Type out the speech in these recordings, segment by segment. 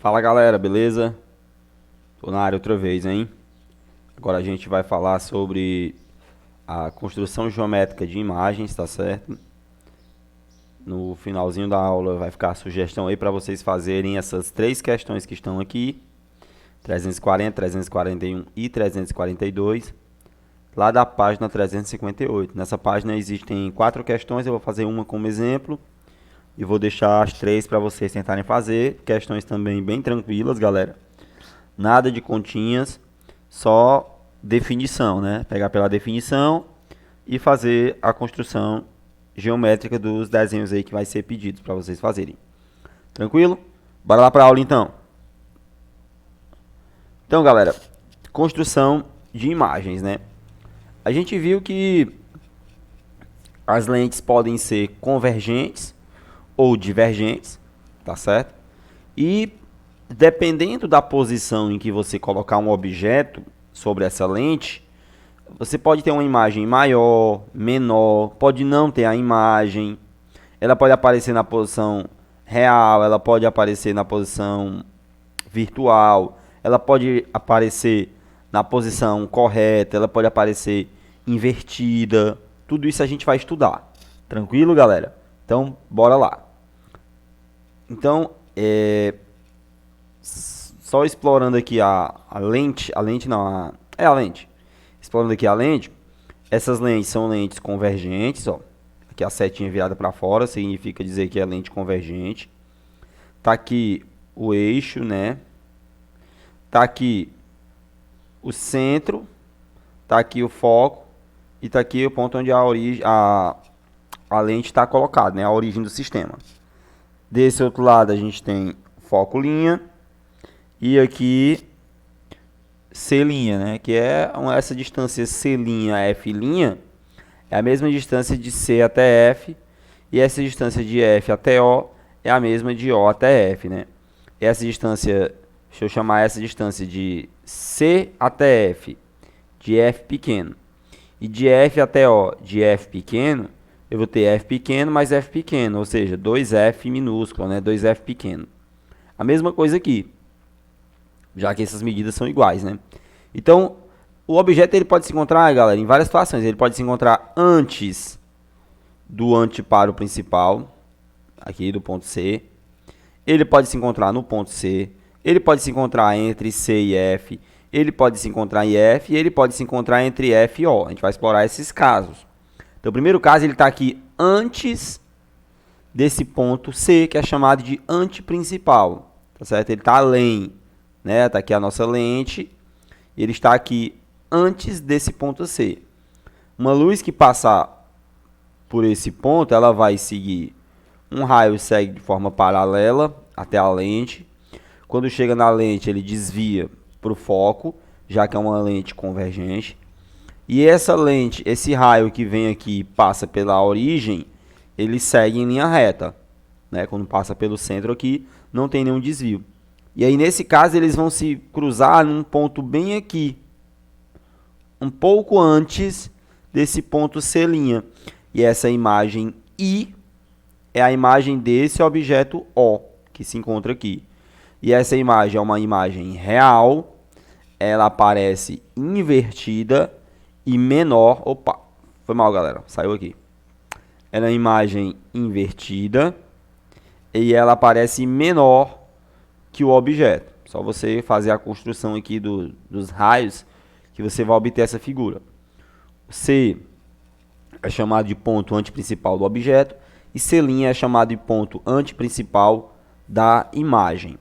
Fala galera, beleza? Tô na área outra vez, hein? Agora a gente vai falar sobre a construção geométrica de imagens, tá certo? No finalzinho da aula vai ficar a sugestão aí para vocês fazerem essas três questões que estão aqui: 340, 341 e 342, lá da página 358. Nessa página existem 4 questões, eu vou fazer uma como exemplo e vou deixar as 3 para vocês tentarem fazer. Questões também bem tranquilas, galera. Nada de continhas, só definição, né? Pegar pela definição e fazer a construção geométrica dos desenhos aí que vai ser pedido para vocês fazerem. Tranquilo? Bora lá para a aula então. Então, galera, construção de imagens, né? A gente viu que as lentes podem ser convergentes ou divergentes, tá certo? E dependendo da posição em que você colocar um objeto sobre essa lente, você pode ter uma imagem maior, menor, pode não ter a imagem, ela pode aparecer na posição real, ela pode aparecer na posição virtual, ela pode aparecer na posição correta, ela pode aparecer invertida. Tudo isso a gente vai estudar. Tranquilo, galera? Então, bora lá. Então, só explorando aqui a lente não, a lente. Explorando aqui a lente, essas lentes são lentes convergentes, ó. Aqui a setinha virada para fora significa dizer que é lente convergente. Tá aqui o eixo, né? Tá aqui o centro, tá aqui o foco e tá aqui o ponto onde a lente está colocada, né? A origem do sistema. Desse outro lado a gente tem foco linha e aqui C', né? Que é essa distância C', F', é a mesma distância de C até F, e essa distância de F até O é a mesma de O até F, né? Essa distância, deixa eu chamar essa distância de C até F, de F pequeno, e de F até O, de F pequeno, eu vou ter F pequeno mais F pequeno, ou seja, 2F minúsculo, né? 2F pequeno. A mesma coisa aqui, já que essas medidas são iguais, né? Então, o objeto ele pode se encontrar, galera, em várias situações. Ele pode se encontrar antes do anteparo principal, aqui do ponto C. Ele pode se encontrar no ponto C. Ele pode se encontrar entre C e F. Ele pode se encontrar em F. E ele pode se encontrar entre F e O. A gente vai explorar esses casos. Então, o primeiro caso, ele está aqui antes desse ponto C, que é chamado de anteprincipal. Tá certo? Ele está além, né? Está aqui a nossa lente. Ele está aqui antes desse ponto C. Uma luz que passar por esse ponto, ela vai seguir. Um raio segue de forma paralela até a lente. Quando chega na lente, ele desvia para o foco, já que é uma lente convergente. E essa lente, esse raio que vem aqui e passa pela origem, ele segue em linha reta, né? Quando passa pelo centro aqui, não tem nenhum desvio. E aí, nesse caso, eles vão se cruzar num ponto bem aqui, um pouco antes desse ponto C'. E essa imagem I é a imagem desse objeto O, que se encontra aqui. E essa imagem é uma imagem real, ela aparece invertida e menor. Opa, foi mal, galera, saiu aqui. Ela é uma imagem invertida e ela aparece menor que o objeto. Só você fazer a construção aqui dos raios que você vai obter essa figura. C é chamado de ponto anteprincipal do objeto e C' é chamado de ponto anteprincipal da imagem.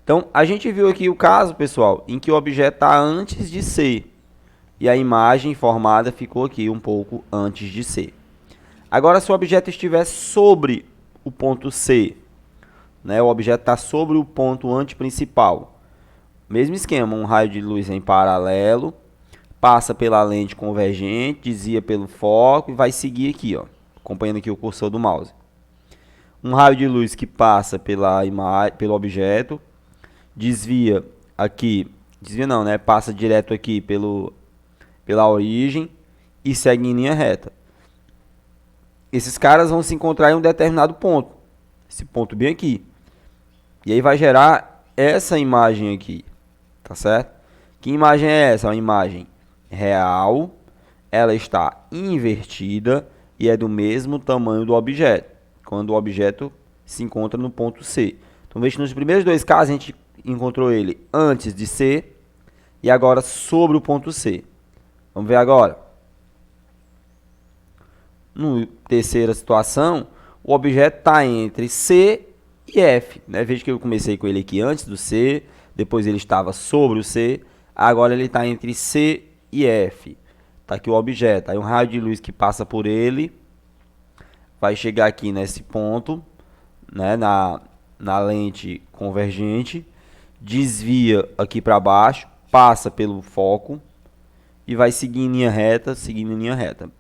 Então, a gente viu aqui o caso, pessoal, em que o objeto está antes de C e a imagem formada ficou aqui um pouco antes de C. Agora, se o objeto estiver sobre o ponto C, né, o objeto está sobre o ponto anteprincipal. Mesmo esquema, um raio de luz em paralelo, passa pela lente convergente, desvia pelo foco e vai seguir aqui, ó, acompanhando aqui o cursor do mouse. Um raio de luz que passa pelo objeto, desvia aqui, desvia não, né, passa direto aqui pela origem e segue em linha reta. Esses caras vão se encontrar em um determinado ponto, esse ponto bem aqui. E aí vai gerar essa imagem aqui, tá certo? Que imagem é essa? É uma imagem real, ela está invertida e é do mesmo tamanho do objeto, quando o objeto se encontra no ponto C. Então veja que nos primeiros dois casos a gente encontrou ele antes de C e agora sobre o ponto C. Vamos ver agora. Na terceira situação, o objeto está entre C e F. Né? Veja que eu comecei com ele aqui antes do C, depois ele estava sobre o C, agora ele está entre C e F. Está aqui o objeto. Aí um raio de luz que passa por ele vai chegar aqui nesse ponto, né, na lente convergente, desvia aqui para baixo, passa pelo foco e vai seguir em linha reta, seguindo em linha reta.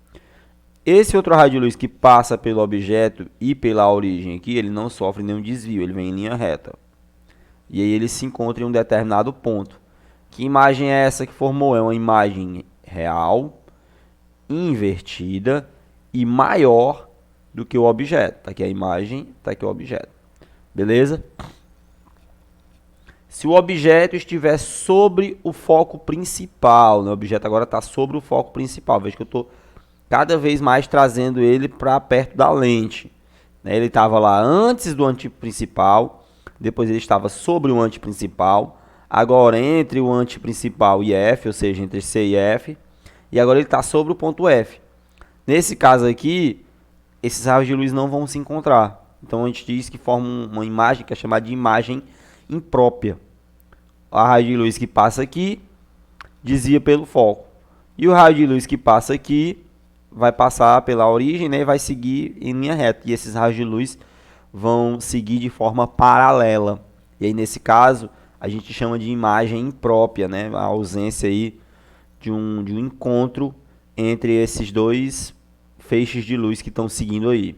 Esse outro raio de luz que passa pelo objeto e pela origem aqui, ele não sofre nenhum desvio, ele vem em linha reta. E aí ele se encontra em um determinado ponto. Que imagem é essa que formou? É uma imagem real, invertida e maior do que o objeto. Tá aqui a imagem, tá aqui o objeto. Beleza? Se o objeto estiver sobre o foco principal, né? O objeto agora está sobre o foco principal. Veja que eu estou cada vez mais trazendo ele para perto da lente. Né? Ele estava lá antes do antiprincipal, depois ele estava sobre o antiprincipal, agora entre o antiprincipal e F, ou seja, entre C e F, e agora ele está sobre o ponto F. Nesse caso aqui, esses raios de luz não vão se encontrar. Então a gente diz que forma uma imagem que é chamada de imagem imprópria. O raio de luz que passa aqui desvia pelo foco. E o raio de luz que passa aqui vai passar pela origem, né, e vai seguir em linha reta. E esses raios de luz vão seguir de forma paralela. E aí, nesse caso, a gente chama de imagem imprópria, né, a ausência aí de um encontro entre esses dois feixes de luz que estão seguindo aí.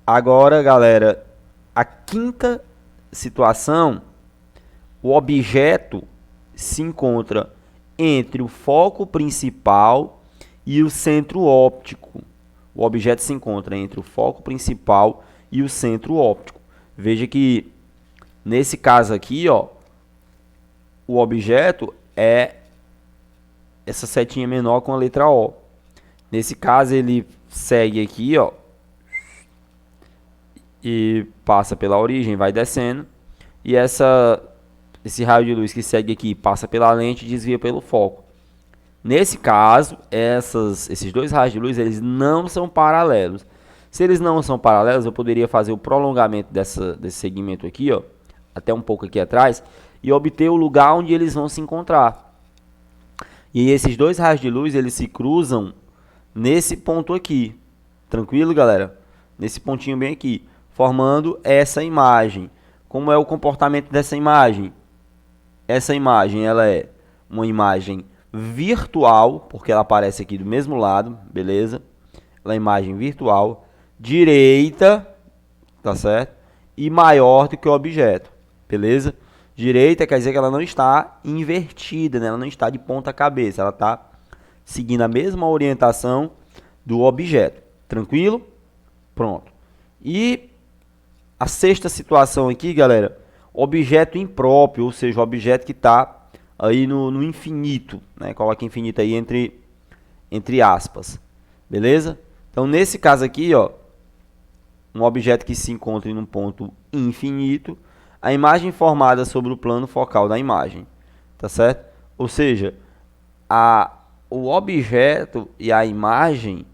Agora, galera, a quinta situação, o objeto se encontra entre o foco principal e o centro óptico. O objeto se encontra entre o foco principal e o centro óptico. Veja que nesse caso aqui, ó, o objeto é essa setinha menor com a letra O. Nesse caso ele segue aqui, ó, e passa pela origem, vai descendo, e esse raio de luz que segue aqui passa pela lente e desvia pelo foco. Nesse caso, esses dois raios de luz eles não são paralelos. Se eles não são paralelos, eu poderia fazer o prolongamento desse segmento aqui, ó, até um pouco aqui atrás, e obter o lugar onde eles vão se encontrar. E esses dois raios de luz eles se cruzam nesse ponto aqui. Tranquilo, galera? Nesse pontinho bem aqui, formando essa imagem. Como é o comportamento dessa imagem? Essa imagem ela é uma imagem virtual, porque ela aparece aqui do mesmo lado, beleza? Ela é imagem virtual, direita, tá certo? E maior do que o objeto, beleza? Direita quer dizer que ela não está invertida, né? Ela não está de ponta cabeça, ela está seguindo a mesma orientação do objeto. Tranquilo? Pronto. E a sexta situação aqui, galera, objeto impróprio, ou seja, o objeto que está aí no infinito, né? Coloca infinito aí entre aspas, beleza? Então, nesse caso aqui, ó, um objeto que se encontra em um ponto infinito, a imagem formada sobre o plano focal da imagem, tá certo? Ou seja, o objeto e a imagem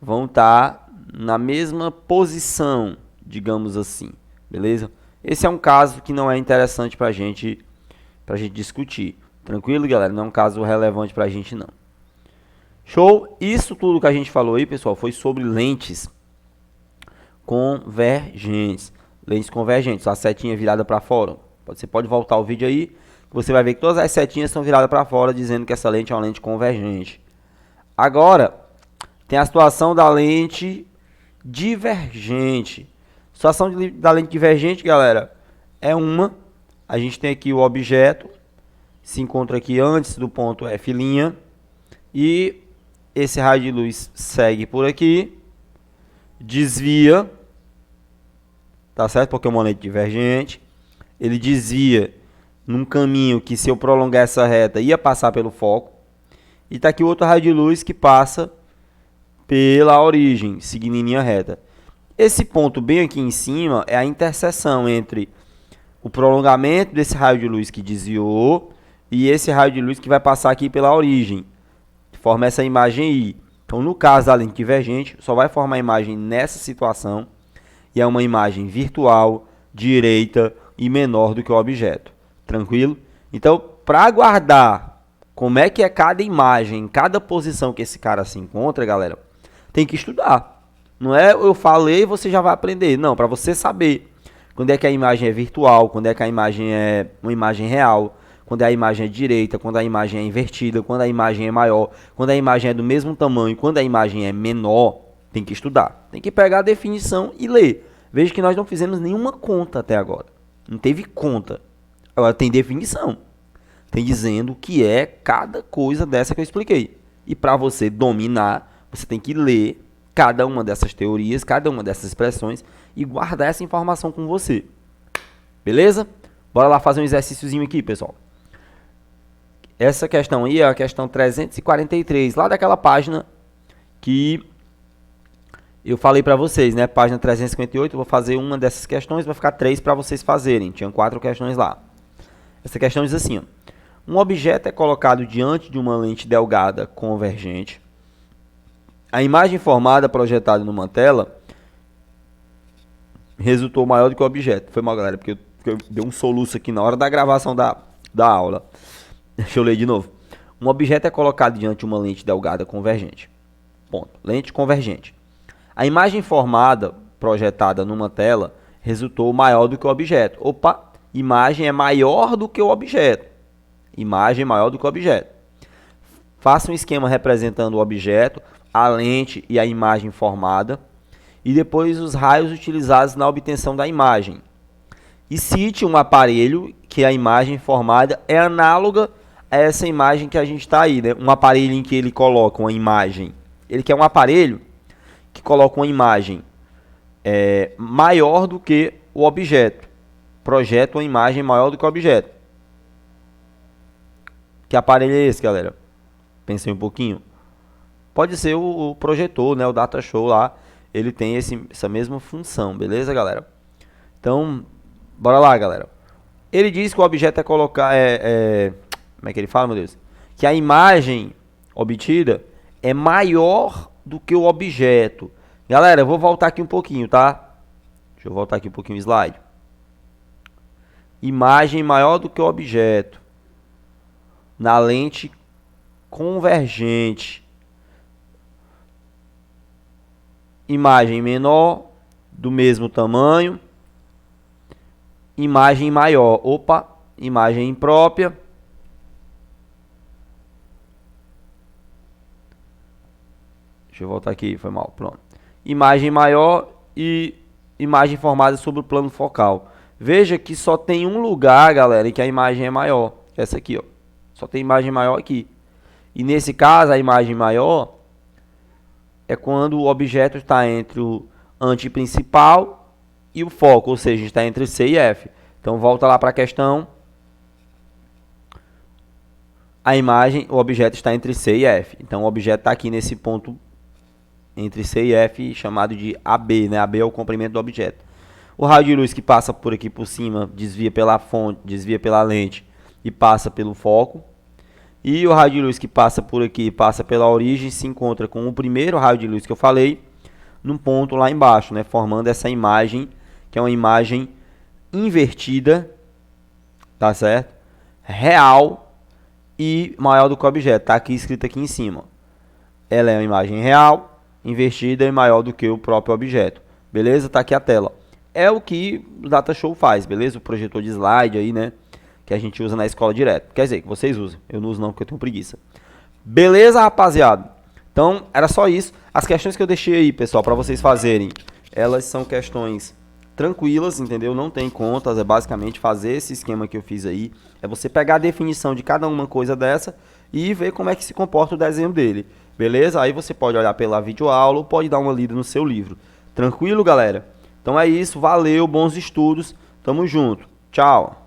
vão estar na mesma posição, digamos assim, beleza? Esse é um caso que não é interessante pra gente discutir. Tranquilo, galera? Não é um caso relevante pra gente, não. Show? Isso tudo que a gente falou aí, pessoal, foi sobre lentes convergentes. Lentes convergentes, a setinha virada para fora. Você pode voltar o vídeo aí, que você vai ver que todas as setinhas estão viradas para fora, dizendo que essa lente é uma lente convergente. Agora, tem a situação da lente divergente. A situação da lente divergente, galera, é a gente tem aqui o objeto, se encontra aqui antes do ponto F', e esse raio de luz segue por aqui, desvia tá certo? Porque é uma lente divergente. Ele dizia num caminho que se eu prolongar essa reta ia passar pelo foco. E tá aqui outro raio de luz que passa pela origem, seguindo em linha reta. Esse ponto bem aqui em cima é a interseção entre o prolongamento desse raio de luz que desviou e esse raio de luz que vai passar aqui pela origem. Forma essa imagem aí. Então, no caso da lente divergente, só vai formar a imagem nessa situação. E é uma imagem virtual, direita e menor do que o objeto. Tranquilo? Então, para guardar como é que é cada imagem, cada posição que esse cara se encontra, galera, tem que estudar. Não é eu falei e você já vai aprender. Não, para você saber quando é que a imagem é virtual, quando é que a imagem é uma imagem real, quando a imagem é direita, quando a imagem é invertida, quando a imagem é maior, quando a imagem é do mesmo tamanho, quando a imagem é menor, tem que estudar. Tem que pegar a definição e ler. Veja que nós não fizemos nenhuma conta até agora. Não teve conta. Agora tem definição. Tem dizendo o que é cada coisa dessa que eu expliquei. E para você dominar, você tem que ler cada uma dessas teorias, cada uma dessas expressões e guardar essa informação com você. Beleza? Bora lá fazer um exercíciozinho aqui, pessoal. Essa questão aí é a questão 343, lá daquela página que eu falei para vocês, né? Página 358, eu vou fazer uma dessas questões, vai ficar 3 para vocês fazerem. Tinham 4 questões lá. Essa questão diz assim, ó. Um objeto é colocado diante de uma lente delgada convergente. A imagem formada, projetada numa tela, resultou maior do que o objeto. Foi mal, galera, porque eu dei um soluço aqui na hora da gravação da aula. Deixa eu ler de novo. Um objeto é colocado diante de uma lente delgada convergente. Ponto. Lente convergente. A imagem formada, projetada numa tela, resultou maior do que o objeto. Opa, imagem é maior do que o objeto. Imagem maior do que o objeto. Faça um esquema representando o objeto, a lente e a imagem formada, e depois os raios utilizados na obtenção da imagem. E cite um aparelho que a imagem formada é análoga a essa imagem que a gente está aí, né? Um aparelho em que ele coloca uma imagem. Ele quer um aparelho que coloca uma imagem maior do que o objeto. Projeta uma imagem maior do que o objeto. Que aparelho é esse, galera? Pensei um pouquinho. Pode ser o projetor, né? O data show lá. Ele tem essa mesma função, beleza, galera? Então, bora lá, galera. Ele diz que o objeto é colocar... como é que ele fala, meu Deus? Que a imagem obtida é maior do que o objeto. Galera, eu vou voltar aqui um pouquinho, tá? Deixa eu voltar aqui um pouquinho o slide. Imagem maior do que o objeto. Na lente convergente. Imagem menor, do mesmo tamanho. Imagem maior. Opa, imagem imprópria. Deixa eu voltar aqui, foi mal, pronto. Imagem maior e imagem formada sobre o plano focal. Veja que só tem um lugar, galera, em que a imagem é maior. Essa aqui, ó. Só tem imagem maior aqui. E nesse caso, a imagem maior é quando o objeto está entre o antiprincipal e o foco, ou seja, está entre C e F. Então, volta lá para a questão. A imagem, o objeto está entre C e F. Então, o objeto está aqui nesse ponto entre C e F, chamado de AB, né? AB é o comprimento do objeto. O raio de luz que passa por aqui por cima desvia pela fonte, desvia pela lente e passa pelo foco. E o raio de luz que passa por aqui, passa pela origem, se encontra com o primeiro raio de luz que eu falei, num ponto lá embaixo, né? Formando essa imagem, que é uma imagem invertida, tá certo? Real e maior do que o objeto. Tá aqui escrito aqui em cima. Ela é uma imagem real, invertida e maior do que o próprio objeto. Beleza? Tá aqui a tela. É o que o Data Show faz, beleza? O projetor de slide aí, né? Que a gente usa na escola direto. Quer dizer, que vocês usam. Eu não uso não, porque eu tenho preguiça. Beleza, rapaziada? Então, era só isso. As questões que eu deixei aí, pessoal, para vocês fazerem, elas são questões tranquilas, entendeu? Não tem contas, é basicamente fazer esse esquema que eu fiz aí. É você pegar a definição de cada uma coisa dessa e ver como é que se comporta o desenho dele. Beleza? Aí você pode olhar pela videoaula ou pode dar uma lida no seu livro. Tranquilo, galera? Então é isso, valeu, bons estudos, tamo junto, tchau.